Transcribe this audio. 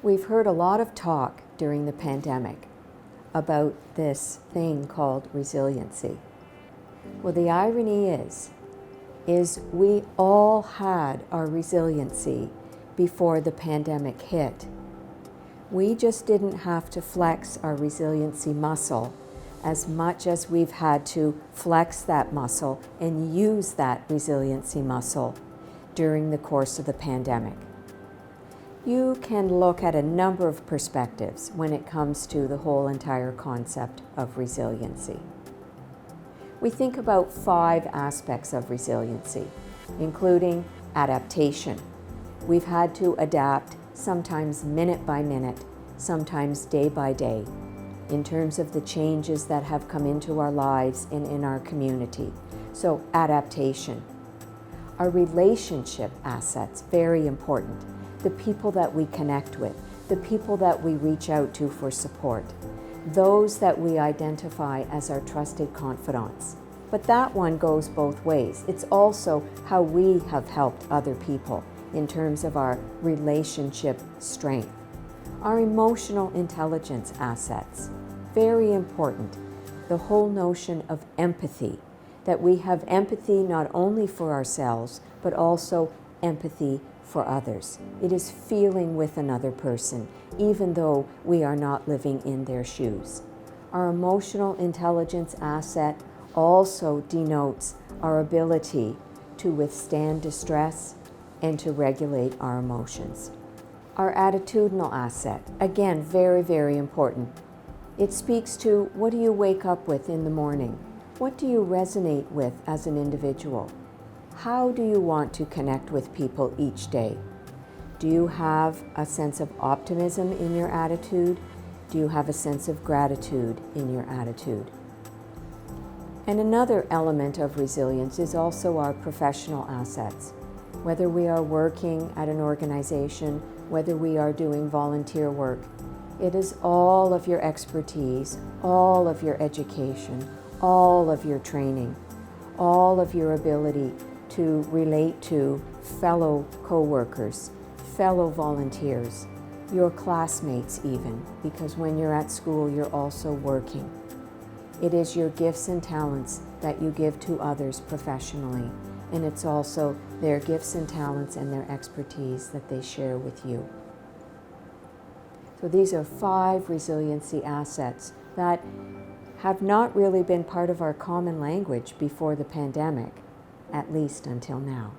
We've heard a lot of talk during the pandemic about this thing called resiliency. Well, the irony is we all had our resiliency before the pandemic hit. We just didn't have to flex our resiliency muscle as much as we've had to flex that muscle and use that resiliency muscle during the course of the pandemic. You can look at a number of perspectives when it comes to the whole entire concept of resiliency. We think about 5 aspects of resiliency, including adaptation. We've had to adapt sometimes minute by minute, sometimes day by day, in terms of the changes that have come into our lives and in our community. So adaptation. Our relationship assets, very important. The people that we connect with, the people that we reach out to for support, those that we identify as our trusted confidants. But that one goes both ways. It's also how we have helped other people in terms of our relationship strength. Our emotional intelligence assets, very important. The whole notion of empathy, that we have empathy not only for ourselves, but also empathy for others. It is feeling with another person, even though we are not living in their shoes. Our emotional intelligence asset also denotes our ability to withstand distress and to regulate our emotions. Our attitudinal asset, again, very, very important. It speaks to, what do you wake up with in the morning? What do you resonate with as an individual? How do you want to connect with people each day? Do you have a sense of optimism in your attitude? Do you have a sense of gratitude in your attitude? And another element of resilience is also our professional assets. Whether we are working at an organization, whether we are doing volunteer work, it is all of your expertise, all of your education, all of your training, all of your ability to relate to fellow co-workers, fellow volunteers, your classmates even, because when you're at school, you're also working. It is your gifts and talents that you give to others professionally, and it's also their gifts and talents and their expertise that they share with you. So these are 5 resiliency assets that have not really been part of our common language before the pandemic, at least until now.